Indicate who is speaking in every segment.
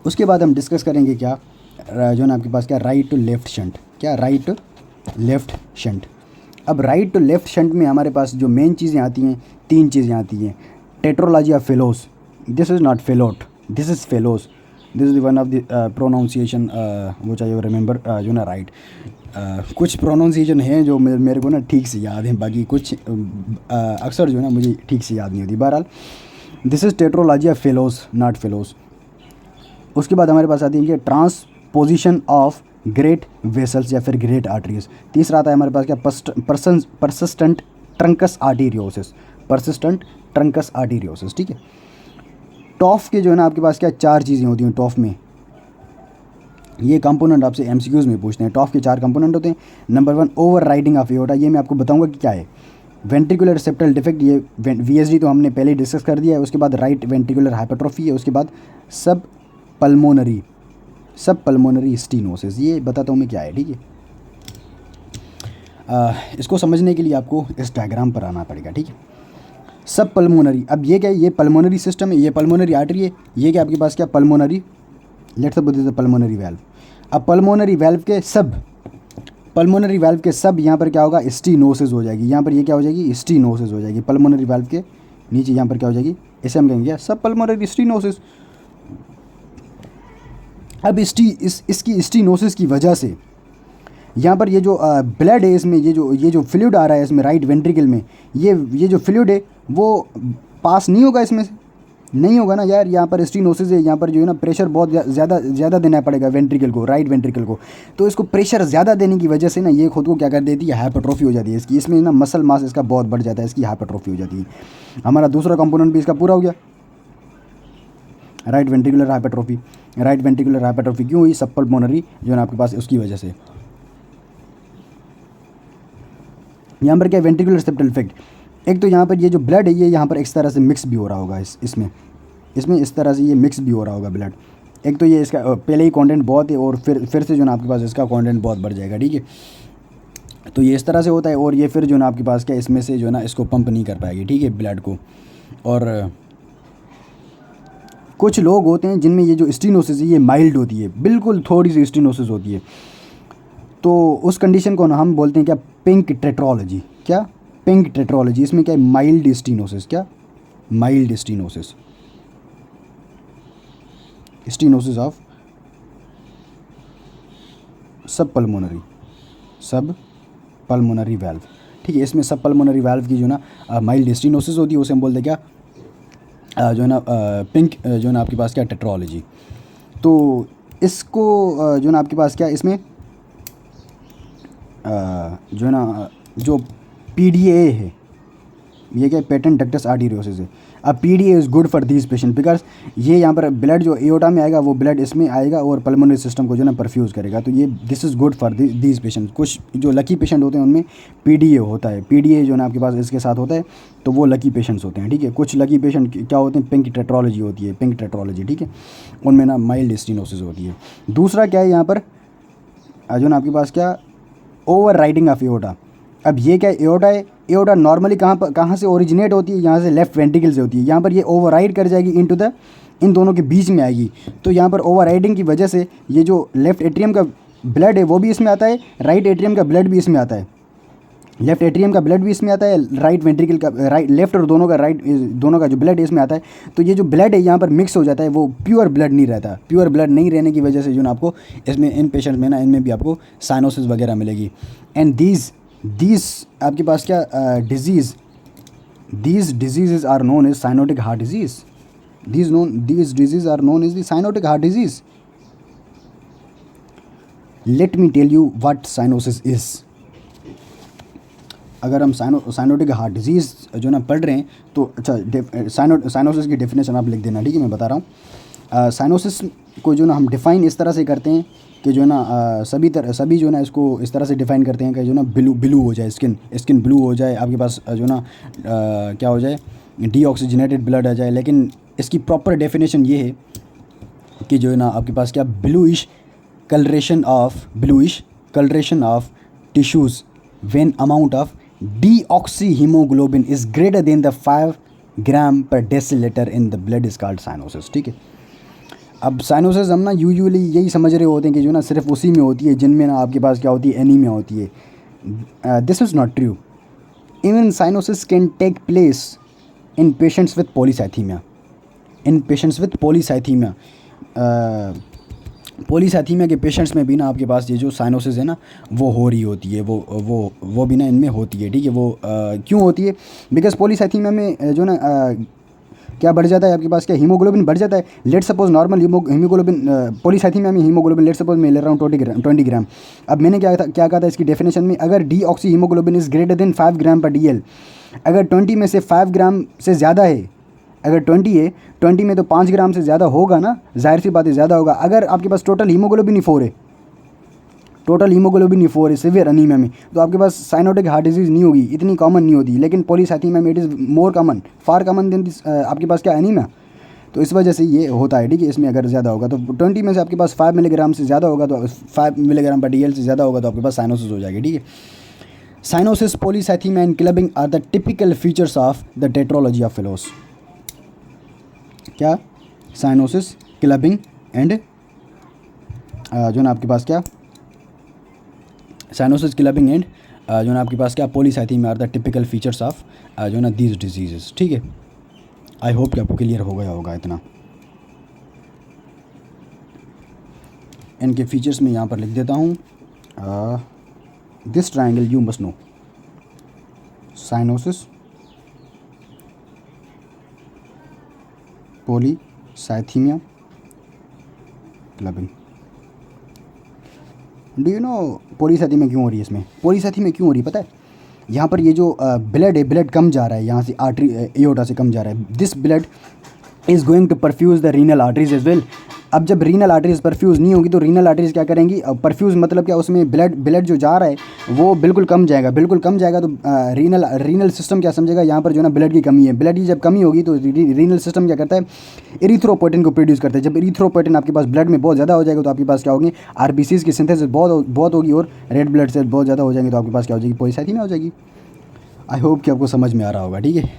Speaker 1: उसके बाद हम डिस्कस करेंगे क्या जो है ना आपके पास क्या राइट टू लेफ़्ट शंट, क्या राइट टू लेफ़्ट शंट। अब राइट टू लेफ़्ट शंट में हमारे पास जो मेन चीज़ें आती हैं, 3 चीज़ें आती हैं। Tetralogy of fellows, this is not Fallot, this is fellows, this is one of the pronunciation which I remember जो ना राइट। कुछ प्रोनाउंसिएशन हैं जो मेरे को ना ठीक से याद हैं, बाकी कुछ अक्सर जो है ना मुझे ठीक से याद नहीं होती। बहरहाल this is tetralogy of fellows, not fellows. उसके बाद हमारे पास आती है कि ट्रांसपोजिशन ऑफ ग्रेट वेसल्स या फिर ग्रेट आर्टरीज। तीसरा आता है हमारे पास क्या persistent trunks arteriosus, persistent trunks arteriosus. ठीक है, टॉफ के जो है ना आपके पास क्या 4 चीज़ें होती हैं टॉफ में। ये कंपोनेंट आपसे एमसीक्यूज में पूछते हैं। टॉफ के 4 कंपोनेंट होते हैं। Number 1 over riding of aorta, ये मैं आपको बताऊंगा कि क्या है। वेंट्रिकुलर सेप्टल डिफेक्ट, ये वीएसडी तो हमने पहले ही डिस्कस कर दिया है। उसके बाद राइट वेंट्रिकुलर हाइपरट्रोफी है। उसके बाद सब पल्मोनरी स्टीनोसिस, ये बताता हूँ मैं क्या है। ठीक है, इसको समझने के लिए आपको इस डायग्राम पर आना पड़ेगा। ठीक है, सब पल्मोनरी, अब ये क्या है, ये पल्मोनरी सिस्टम है, ये पल्मोनरी आर्टरी है, ये क्या आपके पास क्या pulmonary, let's suppose this pulmonary valve. अब पल्मोनरी वेल्व के सब यहाँ पर क्या होगा, स्टीनोसिस हो जाएगी। यहाँ पर ये क्या हो जाएगी, स्टीनोसिस हो जाएगी। पल्मोनरी वेल्व के नीचे यहाँ पर क्या हो जाएगी, इसे हम कहेंगे सब पल्मोनरी स्टीनोसिस। अब इसकी स्टीनोसिस की वजह से यहाँ पर ये जो ब्लड है इसमें, ये जो फ्लूइड आ रहा है इसमें राइट वेंट्रिकल में, ये जो फ्लूइड है वो पास नहीं होगा, इसमें से नहीं होगा ना यार। यहाँ पर स्टीनोसिस है, यहाँ पर जो है ना प्रेशर बहुत ज़्यादा देना पड़ेगा वेंट्रिकल को, राइट वेंट्रिकल को। तो इसको प्रेशर ज़्यादा देने की वजह से ना ये खुद को क्या कर देती है, हाइपरट्रोफी हो जाती है इसकी। इसमें ना मसल मास इसका बहुत बढ़ जाता है, इसकी हाइपरट्रोफी हो जाती है। हमारा दूसरा कंपोनेंट भी इसका पूरा हो गया, right ventricular hypertrophy. Right ventricular hypertrophy क्यों हुई, सब पल्मोनरी जो है ना आपके पास उसकी वजह से। यहाँ पर क्या वेंट्रिकुलर सेप्टल इफेक्ट, एक तो यहाँ पर ये जो ब्लड है ये यहाँ पर इस तरह से मिक्स भी हो रहा होगा, इसमें इस तरह से ये मिक्स भी हो रहा होगा ब्लड। एक तो ये इसका पहले ही कंटेंट बहुत है और फिर से जो ना आपके पास इसका कंटेंट बहुत बढ़ जाएगा। ठीक है, तो ये इस तरह से होता है और ये फिर जो ना आपके पास क्या इसमें से जो ना इसको पंप नहीं कर पाएगी, ठीक है, ब्लड को। और कुछ लोग होते हैं जिनमें ये जो स्टीनोसिस है ये माइल्ड होती है, बिल्कुल थोड़ी सी स्टीनोसिस होती है। तो उस कंडीशन को ना हम बोलते हैं क्या, पिंक टेट्रोलॉजी। क्या, पिंक टेट्रोलॉजी। इसमें क्या है, माइल्ड स्टीनोसिस। क्या, माइल्ड स्टीनोसिस, स्टीनोसिस ऑफ सब पल्मोनरी वाल्व। ठीक है, इसमें सब पल्मोनरी वाल्व की जो ना माइल्ड स्टीनोसिस होती है, उसे हम बोलते हैं क्या, जो है ना पिंक जो है ना आपके पास क्या टेट्रोलॉजी। तो इसको जो है ना आपके पास क्या इसमें जो है ना जो PDA है, ये क्या पेटेंट डक्टस आर्टीरियोसिस है। अब PDA is good for these patient because ये यहाँ पर ब्लड जो एओर्टा में आएगा वो ब्लड इसमें आएगा और पल्मोनरी सिस्टम को जो है ना परफ्यूज़ करेगा। तो ये this is good for these patient. कुछ जो लकी पेशेंट होते हैं उनमें PDA होता है, PDA जो है ना आपके पास इसके साथ होता है, तो वो लकी पेशेंट्स होते हैं। ठीक है, कुछ लकी पेशेंट क्या होते हैं, पिंक टेट्रोलॉजी होती है, पिंक टेट्रोलॉजी। ठीक है, उनमें ना माइल्ड स्टीनोसिस होती है। दूसरा क्या है यहाँ पर जो ना आपके पास क्या, ओवर राइडिंग ऑफ एओर्टा। अब ये क्या एओर्टा है, एओर्टा नॉर्मली कहाँ से ओरिजिनेट होती है, यहाँ से लेफ्ट वेंट्रिकल से होती है। यहाँ पर ये ओवर राइड कर जाएगी इन दोनों के बीच में आएगी। तो यहाँ पर ओवर राइडिंग की वजह से ये जो लेफ्ट एट्रियम का ब्लड है वो भी इसमें आता है, राइट एट्रियम का ब्लड भी इसमें आता है। लेफ्ट एट्रियम का ब्लड भी इसमें आता है, राइट वेंट्रिकल का लेफ्ट और दोनों का जो ब्लड है इसमें आता है। तो ये जो ब्लड है यहाँ पर मिक्स हो जाता है, वो प्योर ब्लड नहीं रहता। प्योर ब्लड नहीं रहने की वजह से जो ना आपको इसमें इन पेशेंट्स में ना इनमें भी आपको साइनोसिस वगैरह मिलेगी। एंड दीज आपके पास क्या these diseases are known as cyanotic heart diseases. These diseases are known as the cyanotic heart diseases. Let me tell you what cyanosis is. अगर हम साइनोटिक हार्ट डिजीज़ जो ना पढ़ रहे हैं तो अच्छा साइनोसिस की डेफिनेशन आप लिख देना। ठीक है, मैं बता रहा हूँ। साइनोसिस को जो ना हम डिफ़ाइन इस तरह से करते हैं कि जो ना सभी जो ना इसको इस तरह से डिफ़ाइन करते हैं कि जो ना ब्लू हो जाए, स्किन ब्लू हो जाए, आपके पास जो ना क्या हो जाए, डीऑक्सीजनेटेड ब्लड आ जाए। लेकिन इसकी प्रॉपर डेफिनेशन ये है कि जो है ना आपके पास क्या bluish colouration of tissues when amount of deoxyhemoglobin is greater than the 5 gram per deciliter in the blood is called cyanosis। ठीक है, अब साइनोसिस हम ना यूजुअली यही समझ रहे होते हैं कि जो ना सिर्फ उसी में होती है जिनमें ना आपके पास क्या होती है, एनीमिया होती है। This is not true. Even cyanosis can take place in patients with polycythaemia. In patients with polycythaemia, polycythaemia के पेशेंट्स में भी ना आपके पास ये जो साइनोसिस है ना वो हो रही होती है, वो भी ना इनमें होती है, ठीक है। वो क्यों होती है? बिकॉज पॉलीसाइथीमिया में जो ना क्या बढ़ जाता है आपके पास, क्या हीमोग्लोबिन बढ़ जाता है। Let suppose normal haemoglobin, polycythaemia में हीमोग्लोबिन लेट सपोज मैं ले रहा हूँ 20 ग्राम। अब मैंने क्या कहा था इसकी डेफिनेशन में, अगर D oxy haemoglobin is greater than 5 ग्राम पर DL, अगर 20 में से 5 ग्राम से ज़्यादा है, अगर 20 है, 20 में तो 5 ग्राम से ज़्यादा होगा ना, जाहिर सी बात है ज़्यादा होगा। अगर आपके पास टोटल हीमोग्लोबिन ही 4 है, टोटल हीमोग्लोबिन ही 4 है सिवियर अनीमिया में, तो आपके पास साइनोटिक हार्ट डिजीज़ नहीं होगी, इतनी कॉमन नहीं होती। लेकिन पॉलीसाइथीमिया में it is more common, far common than this आपके पास क्या अनीमिया। तो इस वजह से ये होता है, ठीक है। इसमें अगर ज़्यादा होगा तो 20 में से आपके पास 5 मिलीग्राम से ज़्यादा होगा, तो 5 मिलीग्राम पर DL से ज़्यादा होगा तो आपके पास साइनोसिस हो जाएगी, ठीक है। Cyanosis, polycythaemia and clubbing are the typical features of the tetralogy of Fallot's. क्या? साइनोसिस, क्लबिंग एंड जो ना आपके पास क्या, साइनोसिस, क्लबिंग एंड जो ना आपके पास क्या, polycythaemia are the typical features of जो ना दीज डिजीज़, ठीक है। आई होप कि आपको क्लियर हो गया होगा इतना। इनके फीचर्स में यहाँ पर लिख देता हूँ। This triangle you must know, cyanosis, polycythaemia, clubbing. Do you know polycythaemia क्यों हो रही है? इसमें पॉलीसाइथीमिया क्यों हो रही है पता है? यहाँ पर ये जो ब्लड है, ब्लड कम जा रहा है यहाँ से, आर्टरी एओर्टा से कम जा रहा है। This blood is going to perfuse the renal arteries as well. अब जब रीनल आर्टरीज परफ्यूज़ नहीं होगी तो रीनल आर्टरीज क्या करेंगी? परफ्यूज़ मतलब क्या, उसमें ब्लड जो जा रहा है वो बिल्कुल कम जाएगा, बिल्कुल कम जाएगा। तो रीनल सिस्टम क्या समझेगा, यहाँ पर जो ना ब्लड की कमी है, ब्लड की जब कमी होगी तो रीनल सिस्टम क्या करता है, एरिथ्रोपोइटिन को प्रोड्यूस करता है। जब एरिथ्रोपोइटिन आपके पास ब्लड में बहुत ज़्यादा हो जाएगा तो आपके पास क्या होगी, RBCs की सिंथेसिस बहुत होगी और रेड ब्लड सेल बहुत ज़्यादा हो जाएंगे तो आपके पास क्या हो जाएगी, पॉलीसाइथीमिया हो जाएगी। आई होप कि आपको समझ में आ रहा होगा, ठीक है।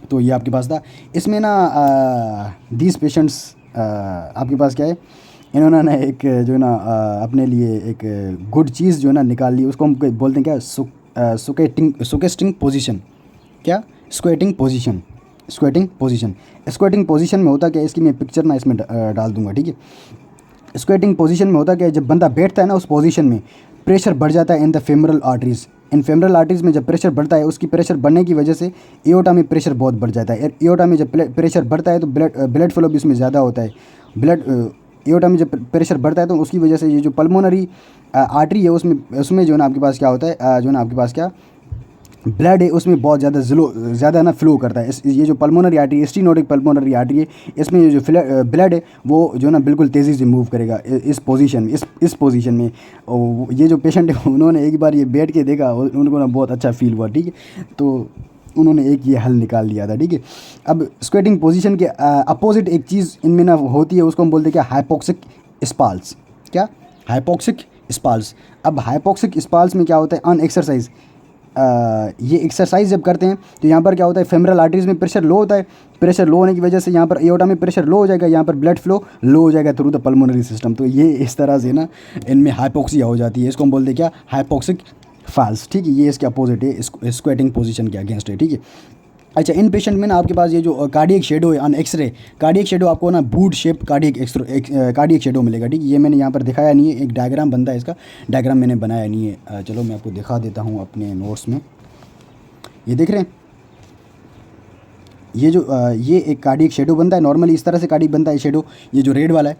Speaker 1: तो ये आपके पास था। इसमें ना दीज पेशेंट्स आपके पास क्या है, इन्होंने ना एक जो ना अपने लिए एक गुड चीज़ जो ना निकाल ली, उसको हम बोलते हैं क्या, सुकेस्टिंग पोजीशन। क्या? Squatting position. स्क्वेटिंग पोजीशन में होता क्या है, इसकी मैं पिक्चर ना इसमें डाल दूंगा, ठीक है। स्क्वेटिंग पोजीशन में होता क्या है, जब बंदा बैठता है ना उस पोजीशन में प्रेशर बढ़ जाता है in the femoral arteries. In femoral arteries में जब प्रेशर बढ़ता है, उसकी प्रेशर बढ़ने की वजह से एओर्टा में प्रेशर बहुत बढ़ जाता है। एओर्टा में जब प्रेशर बढ़ता है तो ब्लड फ्लो भी उसमें ज़्यादा होता है। एओर्टा में जब प्रेशर बढ़ता है तो उसकी वजह से ये जो पल्मोनरी आर्टरी है उसमें जो ना आपके पास क्या होता है, जो ना आपके पास क्या ब्लड है उसमें बहुत ज़्यादा ना फ्लो करता है। ये जो pulmonary artery, stenotic pulmonary artery है, इसमें ये जो ब्लड है वो जो ना बिल्कुल तेज़ी से मूव करेगा इस पोजीशन में, इस पोजीशन में। और ये जो पेशेंट है उन्होंने एक बार ये बैठ के देखा, उनको ना बहुत अच्छा फील हुआ, ठीक है। तो उन्होंने एक ये हल निकाल लिया था, ठीक है। अब स्क्वेटिंग पोजीशन के अपोजिट एक चीज़ इनमें ना होती है, उसको हम बोलते हैं क्या, हाइपोक्सिक स्पाल्स। क्या? हाइपोक्सिक स्पाल्स। अब हाइपोक्सिक स्पाल्स में क्या होता है, अन एक्सरसाइज, ये एक्सरसाइज जब करते हैं तो यहाँ पर क्या होता है, फेमरल आर्टरीज में प्रेशर लो होता है। प्रेशर लो होने की वजह से यहाँ पर एओर्टा में प्रेशर लो हो जाएगा, यहाँ पर ब्लड फ्लो लो हो जाएगा थ्रू द पल्मोनरी सिस्टम। तो ये इस तरह से ना इनमें हाइपोक्सिया हो जाती है, इसको हम बोलते हैं क्या, हाइपोक्सिक फाल्स, ठीक है। ये इसके अपोजिट है, स्क्वेटिंग पोजीशन के अगेंस्ट है, ठीक है। अच्छा, इन पेशेंट में ना आपके पास ये जो कार्डियक शेडो है ऑन एक्सरे, कार्डियक शेडो आपको ना बूट शेप कार्डियक शेडो मिलेगा, ठीक है। ये मैंने यहाँ पर दिखाया नहीं है, एक डायग्राम बनता है इसका, डायग्राम मैंने बनाया नहीं है। चलो मैं आपको दिखा देता हूँ अपने नोट्स में। ये देख रहे हैं, ये जो ये एक कार्डियक शेडो बनता है, नॉर्मली इस तरह से कार्डियक बनता है शेडो। ये जो रेड वाला है,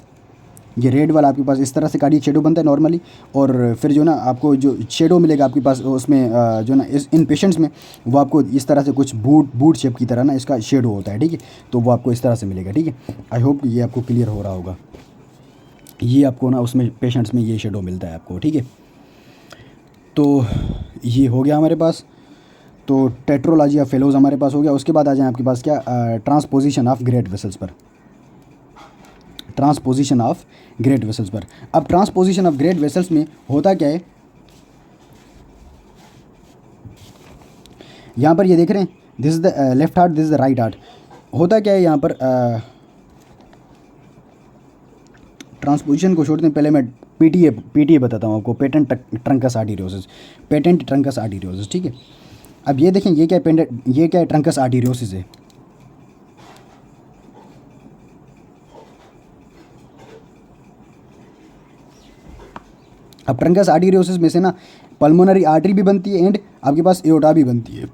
Speaker 1: ये रेड वाला आपके पास इस तरह से कार्डियक शेडो बनता है नॉर्मली। और फिर जो ना आपको जो शेडो मिलेगा आपके पास उसमें जो ना इन पेशेंट्स में वो आपको इस तरह से कुछ बूट शेप की तरह ना इसका शेडो होता है, ठीक है। तो वो आपको इस तरह से मिलेगा, ठीक है। आई होप ये आपको क्लियर हो रहा होगा। ये आपको ना उसमें पेशेंट्स में ये शेडो मिलता है आपको, ठीक है। तो ये हो गया हमारे पास, तो टेट्रोलॉजी ऑफ फेलोज हमारे पास हो गया। उसके बाद आ जाए आपके पास क्या, ट्रांसपोजिशन ऑफ ग्रेट वेसल्स पर। ट्रांसपोजिशन ऑफ ग्रेट वेसल्स पर। अब ट्रांसपोजिशन ऑफ ग्रेट वेसल्स में होता क्या है, यहाँ पर ये देख रहे हैं, this is the left heart, this is the right heart. होता क्या है यहाँ पर, ट्रांसपोजिशन को छोड़ते हैं, पहले मैं पीटीए बताता हूँ आपको, patent trunks arteriosus, patent trunks arteriosus, ठीक है। अब ये देखें, ये क्या है, ट्रंकस आर्टेरियोसिस है। अब ट्रंकस आर्टेरियोसिस में से ना पल्मोनरी आर्टरी भी बनती है एंड आपके पास एओर्टा भी बनती है,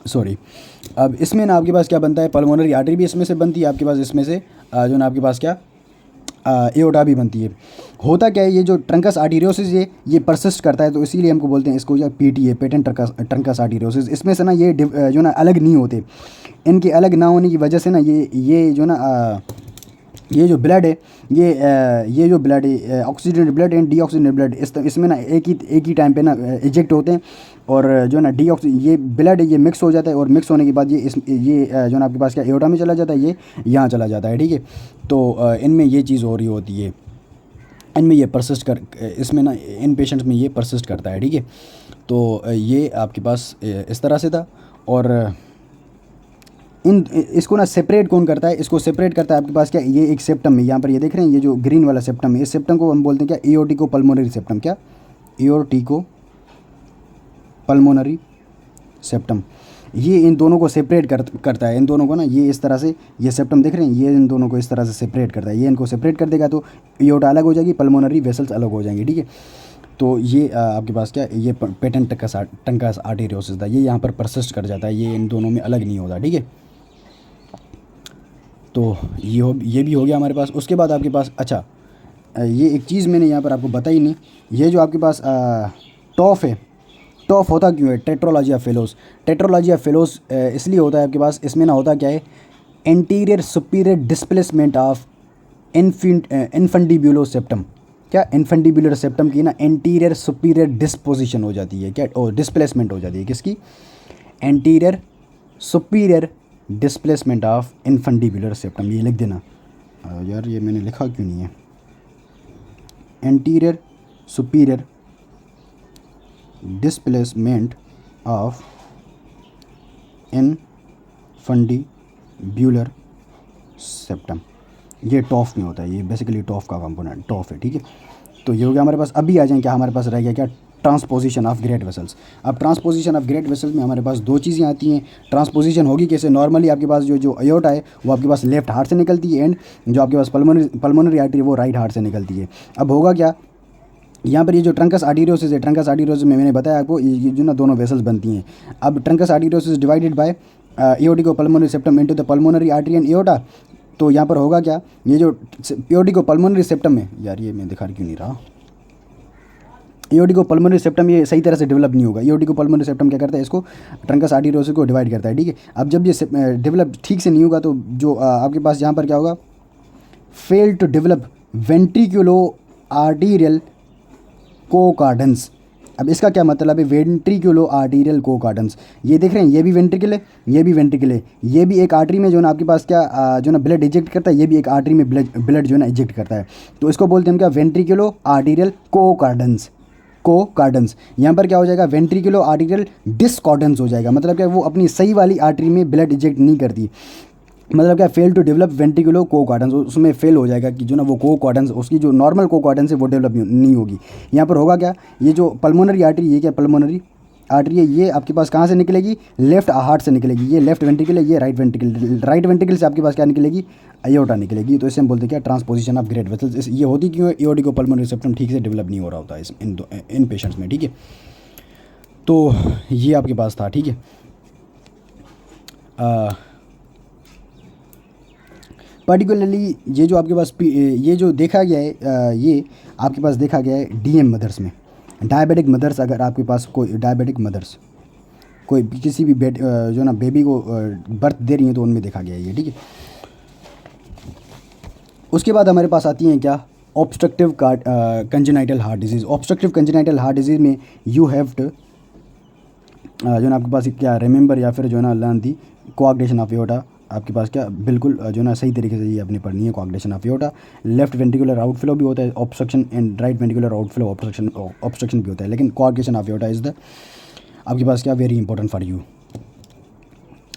Speaker 1: सॉरी। अब इसमें ना आपके पास क्या बनता है, पल्मोनरी आर्टरी भी इसमें से बनती है आपके पास, इसमें से जो ना आपके पास क्या एओर्टा भी बनती है। होता क्या है, ये जो ट्रंकस आर्टेरियोसिस ये परसिस्ट करता है, तो इसीलिए हमको बोलते हैं इसको क्या, पीटीए, पेटेंट ट्रंकस आर्टेरियोसिस। इसमें से ना ये जो ना अलग नहीं होते, इनके अलग ना होने की वजह से ना ये जो ना ये जो ब्लड है, ये जो ब्लड है, oxygenated blood and deoxygenated blood, इसमें ना एक ही टाइम पे ना इजेक्ट होते हैं, और जो ना ये ब्लड है ये मिक्स हो जाता है, और मिक्स होने के बाद ये जो ना आपके पास क्या एओर्टा में चला जाता है, ये यहाँ चला जाता है, ठीक है। तो इनमें ये चीज़ हो रही होती है, इनमें ये परसिस्ट इसमें ना इन पेशेंट्स में ये परसिस्ट करता है, ठीक है। तो ये आपके पास इस तरह से था। और इसको ना सेपरेट कौन करता है, इसको सेपरेट करता है आपके पास क्या, ये एक सेप्टम है, यहाँ पर ये देख रहे हैं, ये जो ग्रीन वाला सेप्टम है, इस सेप्टम को हम बोलते हैं क्या, एओर्टिको पल्मोनरी सेप्टम, क्या, एओर्टिको पल्मोनरी सेप्टम। ये इन दोनों को सेपरेट करता है, इन दोनों को ना, ये इस तरह से, ये सेप्टम देख रहे हैं, ये इन दोनों को इस तरह से सेपरेट करता है, ये इनको सेपरेट कर देगा तो एओर्टा अलग हो जाएगी, पल्मोनरी वेसल्स अलग हो जाएंगे, ठीक है। तो ये आपके पास क्या, ये पेटेंट ट्रंकस आर्टेरियोसिस था, ये यहाँ पर परसिस्ट कर जाता है, ये इन दोनों में अलग नहीं होता, ठीक है। तो ये भी हो गया हमारे पास। उसके बाद आपके पास, अच्छा ये एक चीज़ मैंने यहाँ पर आपको बताई नहीं, ये जो आपके पास टॉफ है, टॉफ होता क्यों है, टेट्रोलॉजिया फेलोस। टेट्रोलॉजिया फेलोस इसलिए होता है आपके पास, इसमें ना होता क्या है, anterior superior displacement of infundibulo septum, क्या, इन्फंडिब्यूलर सेप्टम की ना एंटीरियर सुपीरियर डिस्पोजिशन हो जाती है, क्या, और डिस्प्लेसमेंट हो जाती है, किसकी, anterior superior displacement of infundibular septum. ये लिख देना यार, ये मैंने लिखा क्यों नहीं है, anterior superior displacement of infundibular septum, ये टॉफ में होता है, ये बेसिकली टॉफ का कंपोनेंट टॉफ है, ठीक है। तो ये हो गया हमारे पास। अभी आ जाएं, क्या हमारे पास रह गया, क्या, ट्रांसपोजिशन ऑफ ग्रेट वेसल्स। अब ट्रांसपोजिशन ऑफ ग्रेट वेसल्स में हमारे पास दो चीज़ें आती हैं। ट्रांसपोजिशन होगी कैसे, नॉर्मली आपके पास जो एओर्टा है वो आपके पास लेफ्ट हार्ट से निकलती है, एंड जो आपके पास पल्मोनरी आर्टरी है वो राइट हार्ट से निकलती है। अब होगा क्या, यहाँ पर ये जो ट्रंकस आर्टेरियोसिस है, ट्रंकस आर्टेरियोसिस में मैंने बताया आपको, ये जो ना दोनों वेसल्स बनती हैं। अब truncus arteriosus divided by aortico pulmonary septum into the pulmonary artery and aorta. तो यहाँ पर होगा क्या, ये जो एओर्टिको पल्मोनरी सेप्टम है, यार ये मैं दिखा क्यों नहीं रहा, एओर्टिको पल्मोनरी सेप्टम ये सही तरह से डेवलप नहीं होगा। एओर्टिको पल्मोनरी सेप्टम क्या करता है, इसको ट्रंकस आर्टेरियोसिस को डिवाइड करता है, ठीक है। अब जब ये डेवलप ठीक से नहीं होगा तो जो आपके पास यहाँ पर क्या होगा, फेल टू डेवलप वेंट्रिकुलो आर्टीरियल कोकार्डेंस। अब इसका क्या मतलब है, वेंट्रिकुलो आर्टीरियल कोकार्डेंस, ये देख रहे हैं, ये भी वेंट्रिकल है, ये भी वेंट्रिकल है, ये भी एक आर्टरी में जो ना आपके पास क्या जो ना ब्लड इजेक्ट करता है, ये भी एक आर्टरी में ब्लड जो है ना इजेक्ट करता है। तो इसको बोलते हैं हम क्या, वेंट्रिकुलो आर्टीरियल कोकार्डेंस। यहाँ पर क्या हो जाएगा, वेंट्रिकुलो आर्टीरियल डिस्कॉर्डेंस हो जाएगा, मतलब क्या वो अपनी सही वाली आर्टरी में ब्लड इजेक्ट नहीं करती, मतलब क्या, फेल टू डेवलप वेंट्रिकुलो कोकार्डेंस, उसमें फेल हो जाएगा कि जो ना वो कोकार्डेंस, उसकी जो नॉर्मल कोकार्डेंस है वो डेवलप नहीं होगी। यहाँ पर होगा क्या, ये जो पल्मोनरी आर्टरी, ये क्या पल्मोनरी आर्टरी है, ये आपके पास कहाँ से निकलेगी, लेफ्ट हार्ट से निकलेगी, ये लेफ्ट वेंट्रिकल है, ये राइट वेंट्रिकल, राइट वेंट्रिकल से आपके पास क्या निकलेगी, एओर्टा निकलेगी। तो इसे हम बोलते हैं क्या, ट्रांसपोजिशन ऑफ ग्रेट वेसल्स। ये होती क्यों है, एओर्टिको पल्मोनरी सेप्टम ठीक से डेवलप नहीं हो रहा होता है इन पेशेंट्स में, ठीक है। तो ये आपके पास था, ठीक है। पर्टिकुलरली ये जो आपके पास ये जो देखा गया है, ये आपके पास देखा गया है डीएम मदर्स में, डायबिटिक मदर्स। अगर आपके पास कोई डायबिटिक मदर्स, कोई किसी भी जो ना बेबी को बर्थ दे रही हैं, तो उनमें देखा गया है ये, ठीक है। उसके बाद हमारे पास आती हैं क्या, obstructive congenital heart disease. Obstructive congenital heart disease में यू हैव टू जो ना आपके पास क्या, रिमेंबर या फिर जो ना learn the coagulation of aorta. आपके पास क्या, बिल्कुल जो ना सही तरीके से ये अपनी पढ़नी है, coagulation of aorta. Left ventricular outflow भी होता है obstruction, and right ventricular outflow obstruction भी होता है, लेकिन coagulation of aorta is the आपके पास क्या, वेरी इंपॉर्टेंट फॉर यू।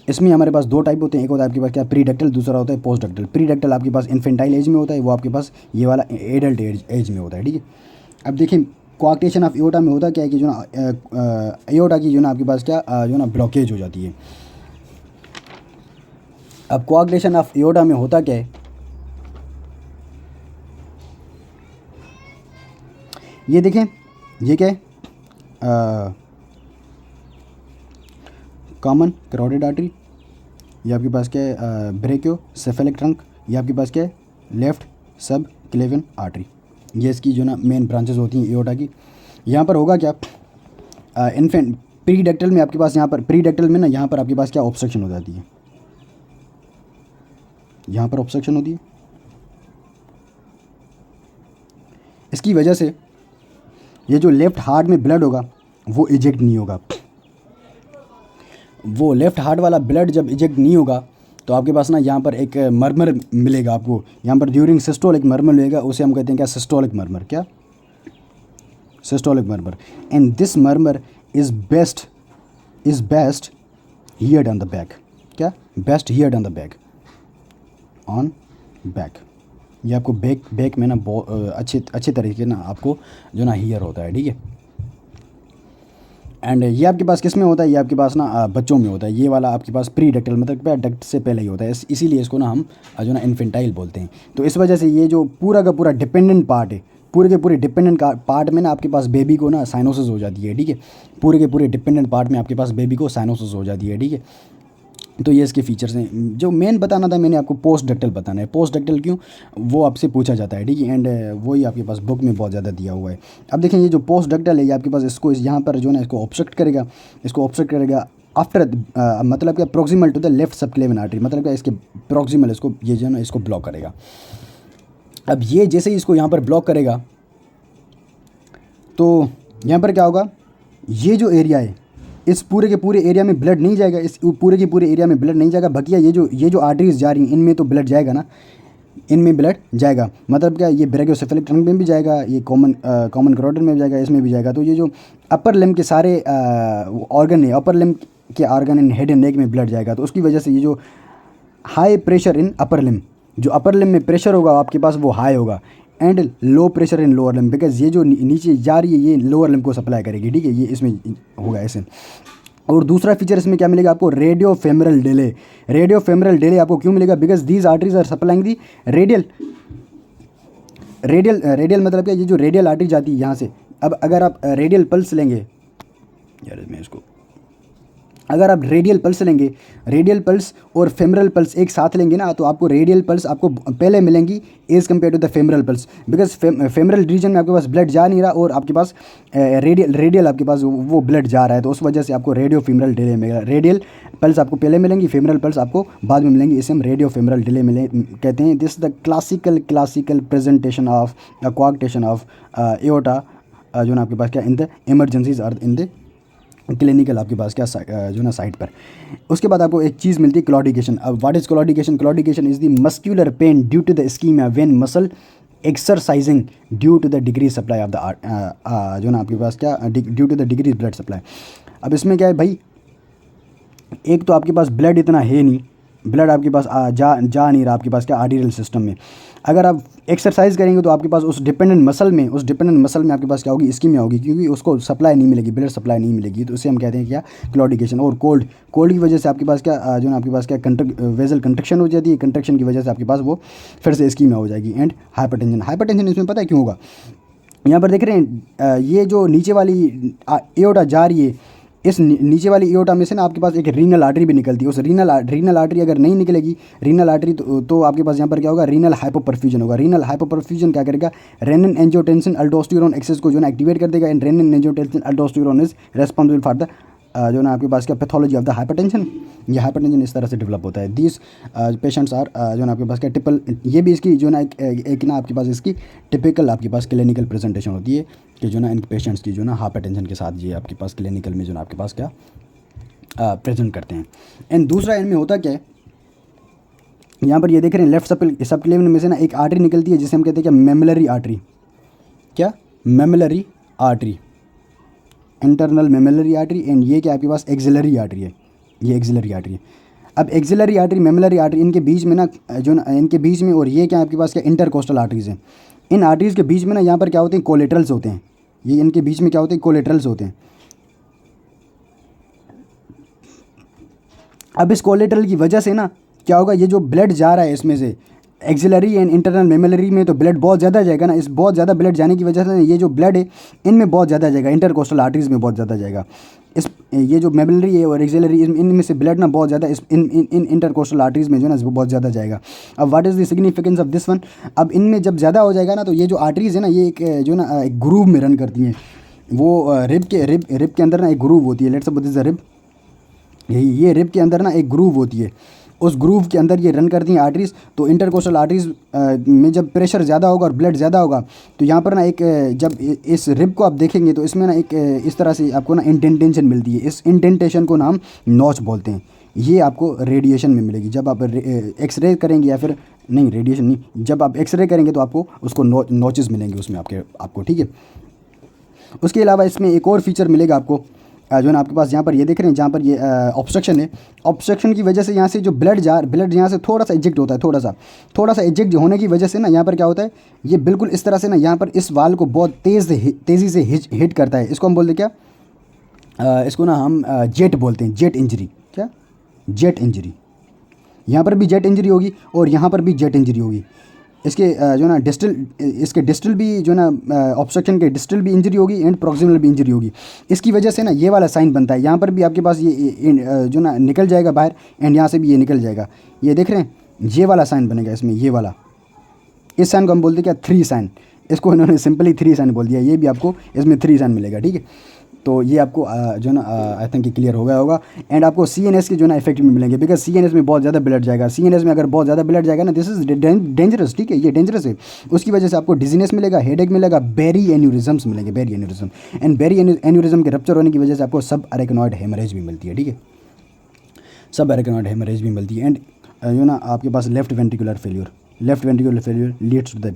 Speaker 1: इसमें हमारे पास दो टाइप होते हैं, एक होता है आपके पास क्या प्री-डक्टल, दूसरा होता है पोस्ट-डक्टल। प्री-डक्टल आपके पास इन्फेंटाइल एज में होता है, वो आपके पास ये वाला एडल्ट एज में होता है, ठीक है। अब देखिए कोआक्टेशन ऑफ एओर्टा में होता क्या है कि जो ना एओर्टा की जो ना आपके पास क्या जो ना ब्लॉकेज हो जाती है। अब कोआक्टेशन ऑफ एओर्टा में होता क्या है, ये देखें, ये क्या है, कॉमन कैरोटिड आर्टरी, ये आपके पास क्या है ब्रेकियो सेफेलिक ट्रंक, ये आपके पास क्या है लेफ्ट सब क्लेवियन आर्टरी। ये इसकी जो ना मेन ब्रांचेस होती हैं एओर्टा की। यहाँ पर होगा क्या इन्फेंट प्री-डक्टल में आपके पास, यहाँ पर प्री-डक्टल में ना यहाँ पर आपके पास क्या ऑब्स्ट्रक्शन हो जाती है, यहाँ पर ऑब्स्ट्रक्शन होती है। इसकी वजह से ये जो लेफ़्ट हार्ट में ब्लड होगा वो इजेक्ट नहीं होगा। वो लेफ़्ट हार्ट वाला ब्लड जब इजेक्ट नहीं होगा तो आपके पास ना यहाँ पर एक मरमर मिलेगा आपको, यहाँ पर ड्यूरिंग सिस्टोल एक मरमर मिलेगा, उसे हम कहते हैं क्या सिस्टोलिक मरमर, क्या systolic murmur. And this murmur is best heard on the back, क्या best heard on the back, on back. ये आपको बैक में ना अच्छे तरीके ना आपको जो ना हियर होता है, ठीक है। एंड ये आपके पास किस में होता है, ये आपके पास ना बच्चों में होता है। ये वाला आपके पास प्री डक्टल मतलब क्या डक्ट से पहले ही होता है, इसीलिए इसको ना हम जो ना इन्फेंटाइल बोलते हैं। तो इस वजह से ये जो पूरा का पूरा डिपेंडेंट पार्ट है, पूरे के पूरे डिपेंडेंट पार्ट में ना आपके पास बेबी को ना साइनोसिस हो जाती है, ठीक है। पूरे के पूरे डिपेंडेंट पार्ट में आपके पास बेबी को साइनोसिस हो जाती है, ठीक है। तो ये इसके फीचर्स हैं। जो मेन बताना था मैंने आपको पोस्ट डक्टल बताना है। पोस्ट डक्टल क्यों, वो आपसे पूछा जाता है, ठीक है। एंड वही आपके पास बुक में बहुत ज़्यादा दिया हुआ है। अब देखें ये जो पोस्ट डक्टल है ये आपके पास इसको यहाँ पर जो है ना इसको ऑब्स्ट्रक्ट करेगा आफ्टर मतलब क्या proximal to the left subclavian artery, मतलब क्या इसके प्रोक्सिमल इसको ये जो है ना इसको ब्लॉक करेगा। अब ये जैसे ही इसको यहाँ पर ब्लॉक करेगा तो यहाँ पर क्या होगा, ये जो एरिया है इस पूरे के पूरे एरिया में ब्लड नहीं जाएगा, इस पूरे के पूरे एरिया में ब्लड नहीं जाएगा। बकिया ये जो आर्टरीज जा रही हैं इनमें तो ब्लड जाएगा ना, इनमें ब्लड जाएगा। मतलब क्या ये ब्रेकियोसेफेलिक ट्रंक में भी जाएगा, ये कॉमन कैरोटिड में भी जाएगा, इसमें भी जाएगा। तो ये जो अपर लिम्ब के सारे ऑर्गन है, अपर लिम्ब के organ in head and neck में ब्लड जाएगा। तो उसकी वजह से ये जो high pressure in upper limb, जो अपर लिम्ब में प्रेशर होगा आपके पास वो हाई होगा, and low pressure in lower limb, because ये जो नीचे जा रही है ये लोअर लिम्ब को सप्लाई करेगी, ठीक है। ये इसमें होगा ऐसे। और दूसरा फीचर इसमें क्या मिलेगा आपको, radio femoral delay. Radio femoral delay आपको क्यों मिलेगा, because these arteries are supplying the radial मतलब क्या, ये जो रेडियल आर्टरी जाती है यहाँ से। अब अगर आप रेडियल पल्स लेंगे यार, मैं इसको अगर आप रेडियल पल्स लेंगे, रेडियल पल्स और फेमरल पल्स एक साथ लेंगे ना, तो आपको रेडियल पल्स आपको पहले मिलेंगी as compared to the femoral pulse, because femoral region में आपके पास ब्लड जा नहीं रहा और आपके पास रेडियल आपके पास वो ब्लड जा रहा है। तो उस वजह से आपको रेडियो फेमरल डिले मिलेगा। रेडियल पल्स आपको पहले मिलेंगी, फेमरल पल्स आपको बाद में मिलेंगी, इसे हम रेडियो फेमरल डिले कहते हैं। This the classical presentation of कोआक्टेशन of aorta जो ना आपके पास क्या इन द इमरजेंसीज और इन द क्लिनिकल आपके पास क्या जो ना साइट पर। उसके बाद आपको एक चीज़ मिलती है क्लॉडिकेशन। अब what is claudication, claudication is the muscular pain due to the ischaemia when muscle exercising due to the degree supply of the जो ना आपके पास क्या due to the degree blood supply. अब इसमें क्या है भाई, एक तो आपके पास ब्लड इतना है नहीं, ब्लड आपके पास जा नहीं रहा आपके पास क्या आर्टेरियल सिस्टम में। अगर आप एक्सरसाइज करेंगे तो आपके पास उस डिपेंडेंट मसल में आपके पास क्या होगी, इस्कीमिया होगी, क्योंकि उसको सप्लाई नहीं मिलेगी, ब्लड सप्लाई नहीं मिलेगी। तो उसे हम कहते हैं क्या क्लॉडिकेशन। और कोल्ड की वजह से आपके पास क्या जो ना आपके पास क्या वेजल कंट्रक्शन हो जाती है, कंट्रक्शन की वजह से आपके पास वो फिर से इस्कीमिया हो जाएगी। एंड हाइपरटेंशन इसमें पता है क्यों होगा, यहाँ पर देख रहे हैं ये जो नीचे वाली एओर्टा जा रही है, इस नीचे वाली एओर्टा में से ना आपके पास एक रीनल आर्टरी भी निकलती है। उस रीनल आर्टरी अगर नहीं निकलेगी, रीनल आर्टरी तो आपके पास यहाँ पर क्या होगा, रीनल हाइपोपरफ्यूजन होगा। रीनल हाइपोपरफ्यूजन क्या करेगा, रेनिन एंजियोटेंसिन अल्डोस्टेरोन एक्सेस को जो ना एक्टिवेट कर देगा। And renin angiotensin अल्डोस्टेरोन is responsible for the जो ना आपके पास क्या पैथोलॉजी ऑफ द हाइपरटेंशन। ये हाइपरटेंशन इस तरह से डेवलप होता है। दीज पेशेंट्स आर जो ना आपके पास क्या टिपल, ये भी इसकी जो ना एक ना आपके पास इसकी टिपिकल आपके पास क्लिनिकल प्रेजेंटेशन होती है कि जो ना इन पेशेंट्स की जो ना हाइपरटेंशन के साथ ये आपके पास क्लिनिकल में जो ना आपके पास क्या प्रेजेंट करते हैं। एंड दूसरा इनमें होता क्या है, यहाँ पर ये देख रहे हैं लेफ्ट सबक्लेवियन में से ना एक आर्टरी निकलती है जिसे हम कहते हैं क्या मेमलरी आर्टरी, क्या मेमलरी आर्टरी, इंटरनल मेमलरी आर्टरी। एंड ये क्या आपके पास एक्सिलरी आर्टरी है, ये एक्सिलरी आर्टरी है। अब एक्सिलरी आर्टरी, मेमलरी आर्टरी, इनके बीच में ना जो ना इनके बीच में, और ये क्या आपके पास क्या इंटरकोस्टल आर्टरीज हैं। इन आर्टरीज के बीच में ना यहाँ पर क्या होते हैं, कोलेटरल्स होते हैं। ये इनके बीच में क्या होते हैं, कोलेटरल्स होते हैं। अब इस कोलेटरल की वजह से ना क्या होगा, ये जो ब्लड जा रहा है इसमें से एक्सिलरी एंड इंटरनल मेमलरी में, तो ब्लड बहुत ज़्यादा जाएगा ना। इस बहुत ज़्यादा ब्लड जाने की वजह से ये जो ब्लड है इनमें बहुत ज़्यादा जाएगा, इंटरकोस्टल आर्टरीज में बहुत ज़्यादा जाएगा। इस ये जो मेमलरी है और एक्सिलरी, इनमें से ब्लड ना बहुत ज़्यादा इस इन इंटरकोस्टल आर्टरीज में जो ना बहुत ज़्यादा जाएगा। अब what is the significance of this one, अब इनमें जब ज़्यादा हो जाएगा ना, तो ये जो आर्टरीज है ना, ये एक जो ना एक ग्रूव में रन करती हैं। वो रिब के अंदर ना एक ग्रूव होती है। Let's suppose this is the rib, ये रिब के अंदर ना एक ग्रूव होती है, उस ग्रूव के अंदर ये रन करती हैं आर्टरीज। तो इंटरकोस्टल आर्टरीज में जब प्रेशर ज़्यादा होगा और ब्लड ज़्यादा होगा, तो यहाँ पर ना एक जब इस रिब को आप देखेंगे तो इसमें ना एक इस तरह से आपको ना इंडेंटेशन मिलती है। इस इंडेंटेशन को नाम नॉच बोलते हैं। ये आपको रेडिएशन में मिलेगी। जब आप एक्सरे करेंगे, या फिर नहीं रेडिएशन नहीं, जब आप एक्सरे करेंगे तो आपको उसको नॉचेस मिलेंगे उसमें आपको, ठीक है। उसके अलावा इसमें एक और फीचर मिलेगा आपको, जो है ना आपके पास यहाँ पर ये देख रहे हैं, जहाँ पर ये ऑब्स्ट्रक्शन है, ऑब्स्ट्रक्शन की वजह से यहाँ से जो ब्लड यहाँ से थोड़ा सा इजेक्ट होता है, थोड़ा सा इजेक्ट होने की वजह से ना यहाँ पर क्या होता है, ये बिल्कुल इस तरह से ना यहाँ पर इस वाल को बहुत तेज़ी से हिट करता है। इसको हम बोलते क्या, इसको ना हम जेट बोलते हैं, जेट इंजरी। क्या, जेट इंजरी। यहाँ पर भी जेट इंजरी होगी और यहाँ पर भी जेट इंजरी होगी। इसके जो ना इसके डिस्टल भी जो ना ऑब्स्ट्रक्शन के डिस्टल भी इंजरी होगी एंड प्रॉक्सिमल भी इंजरी होगी। इसकी वजह से ना ये वाला साइन बनता है। यहाँ पर भी आपके पास ये जो ना निकल जाएगा बाहर, एंड यहाँ से भी ये निकल जाएगा। ये देख रहे हैं, ये वाला साइन बनेगा इसमें, ये वाला। इस साइन को हम बोलते हैं क्या, 3 साइन। इसको इन्होंने सिंपली 3 साइन बोल दिया। ये भी आपको इसमें 3 साइन मिलेगा, ठीक है। तो ये आपको जो ना आई थिंक क्लियर हो गया होगा। एंड आपको CNS के जो ना इफेक्ट भी मिलेंगे, बिकॉज CNS में बहुत ज़्यादा ब्लड जाएगा। CNS में अगर बहुत ज़्यादा ब्लड जाएगा ना, दिस इज डेंजरस, ठीक है, ये डेंजरस है। उसकी वजह से आपको डिजीनेस मिलेगा, हेडेक मिलेगा, बेरी एन्यूरिज्म्स मिलेंगे, berry aneurysm. And berry aneurysm के रप्चर होने की वजह से आपको सब अरेकनॉइड हेमरेज भी मिलती है, ठीक है, सब अरेकनॉइड हेमरेज भी मिलती है। एंड जो ना आपके पास left ventricular failure leads to the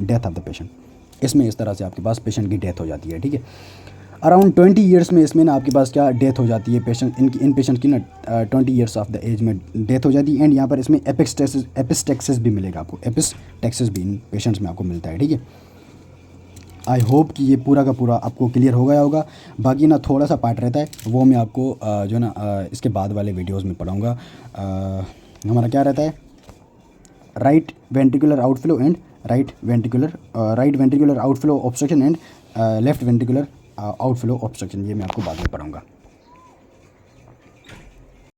Speaker 1: death of the patient. इसमें इस तरह से आपके पास पेशेंट की डेथ हो जाती है, ठीक है। अराउंड 20 ईयर्स में इसमें ना आपके पास क्या डेथ हो जाती है पेशेंट, इन पेशेंट की ना 20 ईयर्स ऑफ द एज में डेथ हो जाती है। एंड यहाँ पर इसमें एपिस्टेक्सिस भी मिलेगा आपको, एपिस्टेक्सिस भी इन पेशेंट्स में आपको मिलता है, ठीक है। आई होप कि ये पूरा का पूरा आपको क्लियर हो गया होगा। बाकी ना थोड़ा सा पार्ट रहता है, वो मैं आपको जो ना इसके बाद वाले वीडियोज़ में पढ़ाऊँगा। हमारा क्या रहता है, right ventricular outflow and right ventricular outflow obstruction and left ventricular outflow obstruction, ये मैं आपको बाद में पढ़ाऊँगा।